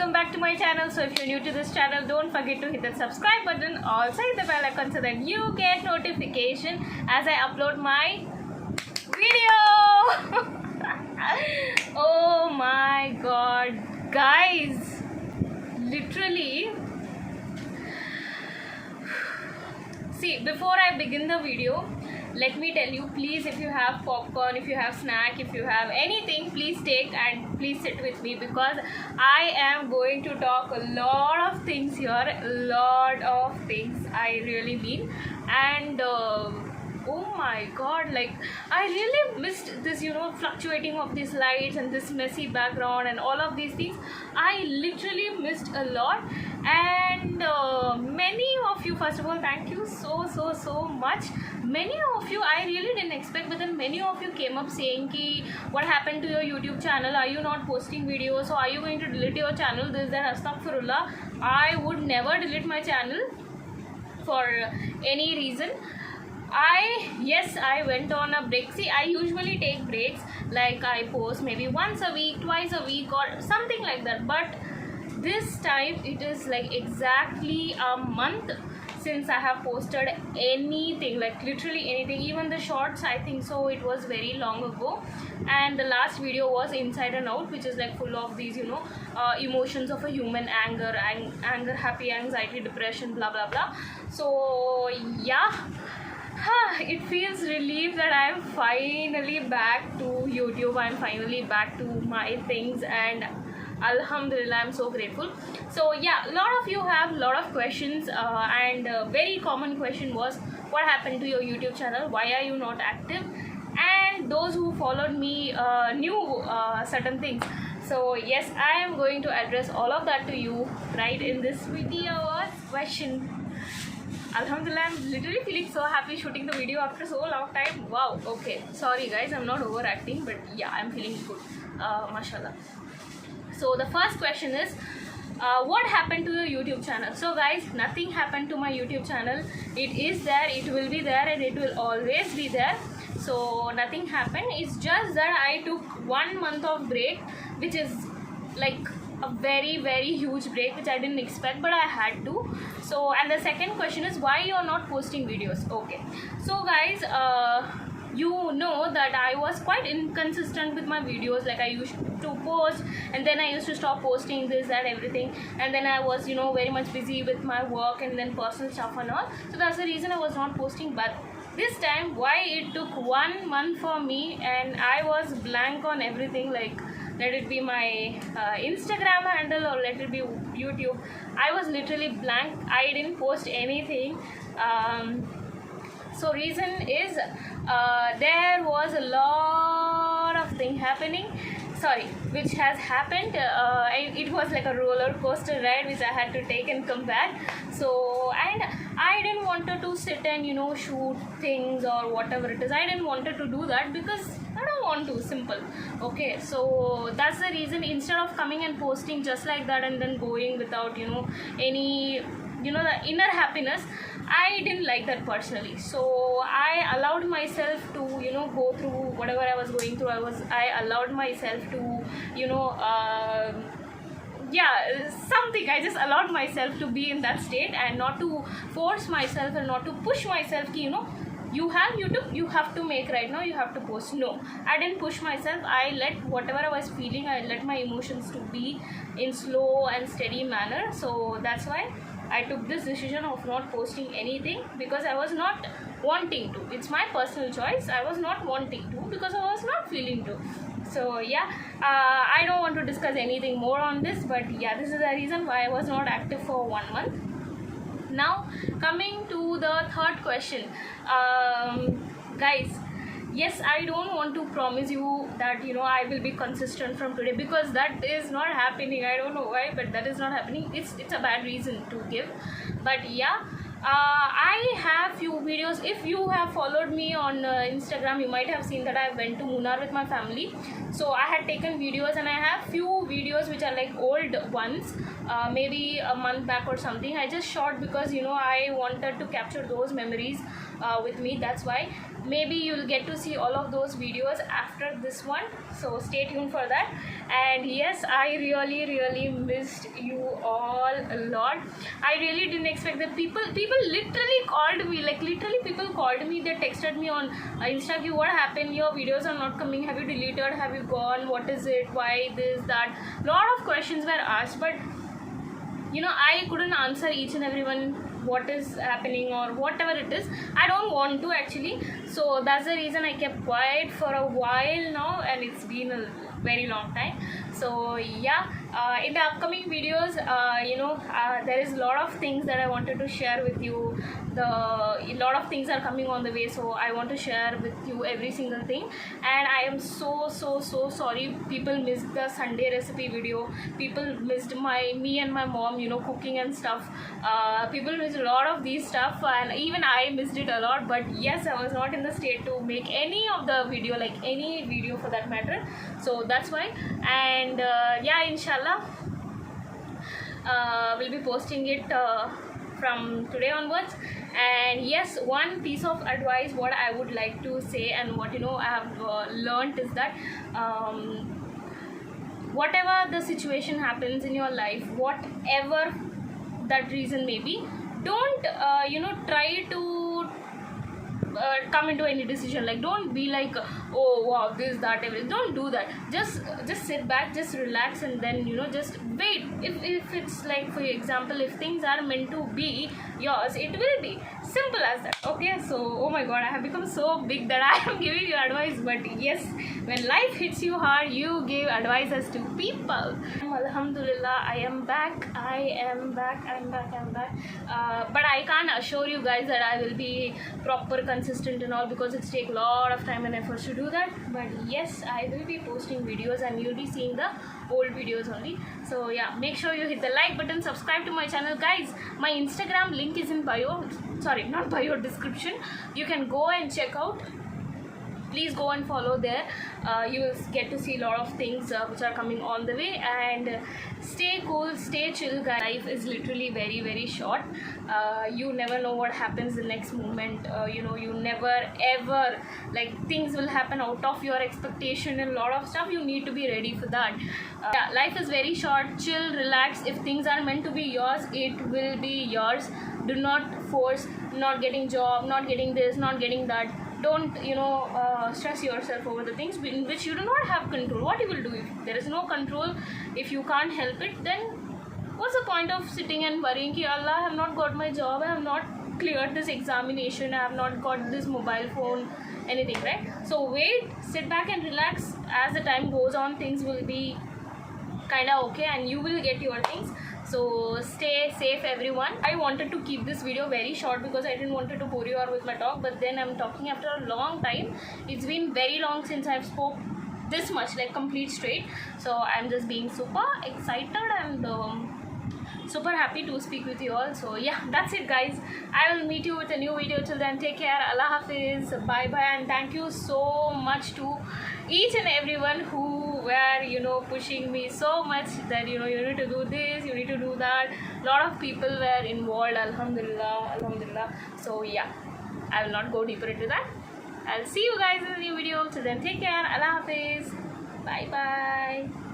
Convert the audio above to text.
welcome back to my channel. So if you're new to this channel, don't forget to hit the subscribe button, also hit the bell icon so that you get notification as I upload my video. Oh my god, guys, literally. See, before I begin the video, let me tell you, please, if you have popcorn, if you have snack, if you have anything, please take and please sit with me, because I am going to talk a lot of things here, a lot of things, I really mean. And oh my god, like, I really missed this, fluctuating of these lights and this messy background and all of these things. I literally missed a lot. And many of you, first of all, thank you so much. Many of you, I really didn't expect, but then many of you came up saying ki, what happened to your YouTube channel? Are you not posting videos? Or are you going to delete your channel? This, that, astaghfirullah. I would never delete my channel for any reason. Yes, I went on a break. See, I usually take breaks, like I post maybe once a week, twice a week, or something like that. But this time it is like exactly a month since I have posted anything, like literally anything, even the shorts. I think so it was very long ago, and the last video was Inside and Out, which is like full of these emotions of a human: anger, happy, anxiety, depression, blah blah blah. So yeah, it feels relief that I am finally back to YouTube. I'm finally back to my things, and Alhamdulillah, I'm so grateful. So yeah, a lot of you have a lot of questions, and a very common question was, what happened to your YouTube channel? Why are you not active? And those who followed me knew certain things. So yes, I am going to address all of that to you right in this video question. Alhamdulillah, I'm literally feeling so happy shooting the video after so long time. Wow, okay, sorry guys, I'm not overacting, but yeah, I'm feeling good, mashallah. So the first question is, what happened to your YouTube channel? So guys, nothing happened to my YouTube channel. It is there, it will be there, and it will always be there. So nothing happened. It's just that I took 1 month of break, which is like a very huge break, which I didn't expect, but I had to. So, and the second question is, why you're not posting videos? Okay, so guys, you know that I was quite inconsistent with my videos. Like, I used to post, and then I used to stop posting, this, that, everything, and then I was very much busy with my work and then personal stuff and all. So that's the reason I was not posting. But this time, why it took 1 month for me, and I was blank on everything, like, let it be my Instagram handle or let it be YouTube, I was literally blank. I didn't post anything. So reason is, there was a lot of thing happening, which has happened. It was like a roller coaster ride which I had to take and come back. So, and I didn't wanted to sit and shoot things or whatever it is. I didn't wanted to do that because I don't want to, simple. Okay, so that's the reason. Instead of coming and posting just like that and then going without any the inner happiness, I didn't like that personally. So I allowed myself to go through whatever I was going through. I allowed myself to something. I just allowed myself to be in that state and not to force myself and not to push myself you have YouTube, you have to make right now, you have to post. No, I didn't push myself. I let whatever I was feeling, I let my emotions to be in slow and steady manner. So that's why I took this decision of not posting anything, because I was not wanting to. It's my personal choice. I was not wanting to because I was not feeling to. So yeah, I don't want to discuss anything more on this, but yeah, this is the reason why I was not active for 1 month. Now, coming to the third question, guys, yes, I don't want to promise you that I will be consistent from today, because that is not happening. I don't know why, but that is not happening. It's a bad reason to give, but yeah, I have few videos. If you have followed me on Instagram, you might have seen that I went to Munnar with my family. So I had taken videos, and I have few videos which are like old ones, maybe a month back or something. I just shot because I wanted to capture those memories with me. That's why. maybe you'll get to see all of those videos after this one, so stay tuned for that. And yes, I really missed you all a lot. I really didn't expect that people literally called me, like literally people called me, they texted me on Instagram, what happened, your videos are not coming, have you deleted, have you gone, what is it, why this, that, lot of questions were asked. But you know, I couldn't answer each and everyone what is happening or whatever it is. I don't want to actually, so that's the reason I kept quiet for a while now, and it's been a very long time. So yeah, in the upcoming videos, there is a lot of things that I wanted to share with you. A lot of things are coming on the way, so I want to share with you every single thing. And I am so sorry people missed the Sunday recipe video, people missed me and my mom, you know, cooking and stuff. People missed a lot of these stuff, and even I missed it a lot. But yes, I was not in the state to make any of the video, like any video for that matter, so that's why. And yeah, inshallah, we'll be posting it from today onwards. And yes, one piece of advice what I would like to say, and what, you know, I have learned is that whatever the situation happens in your life, whatever that reason may be, don't try to come into any decision. Like, don't be like, oh wow, this, that, everything. Don't do that. Just sit back, just relax, and then, you know, just wait. If it's like, for example, if things are meant to be yours, it will be simple as that. Okay, so oh my god, I have become so big that I am giving you advice. But yes, when life hits you hard, you give advices to people. Alhamdulillah, I am back. I'm back. But I can't assure you guys that I will be proper consistent and all, because it's take a lot of time and efforts to do that. But yes, I will be posting videos, and you'll be seeing the old videos only. So yeah, make sure you hit the like button, subscribe to my channel, guys. My Instagram link is in bio, sorry, not bio, description. You can go and check out. Please go and follow there. You will get to see a lot of things which are coming on the way. And stay cool, stay chill, guys. Life is literally very short. You never know what happens the next moment. You never ever, like, things will happen out of your expectation, and a lot of stuff. You need to be ready for that. Yeah, life is very short. Chill, relax. If things are meant to be yours, it will be yours. Do not force not getting job, not getting this, not getting that. Don't stress yourself over the things in which you do not have control. What you will do if there is no control, if you can't help it, then what's the point of sitting and worrying ki Allah, I have not got my job, I have not cleared this examination, I have not got this mobile phone, anything, right? So wait, sit back and relax. As the time goes on, things will be kind of okay, and you will get your things. So stay safe, everyone. I wanted to keep this video very short because I didn't want to bore you out with my talk, but then I'm talking after a long time. It's been very long since I've spoke this much, like complete straight. So I'm just being super excited and super happy to speak with you all. So yeah, that's it, guys. I will meet you with a new video. Till then, take care. Allah Hafiz. Bye bye. And thank you so much to each and everyone who were pushing me so much that you need to do this, you need to do that. A lot of people were involved. Alhamdulillah. So yeah, I will not go deeper into that. I'll see you guys in the new video. Till then, take care. Allah Hafiz. Bye bye.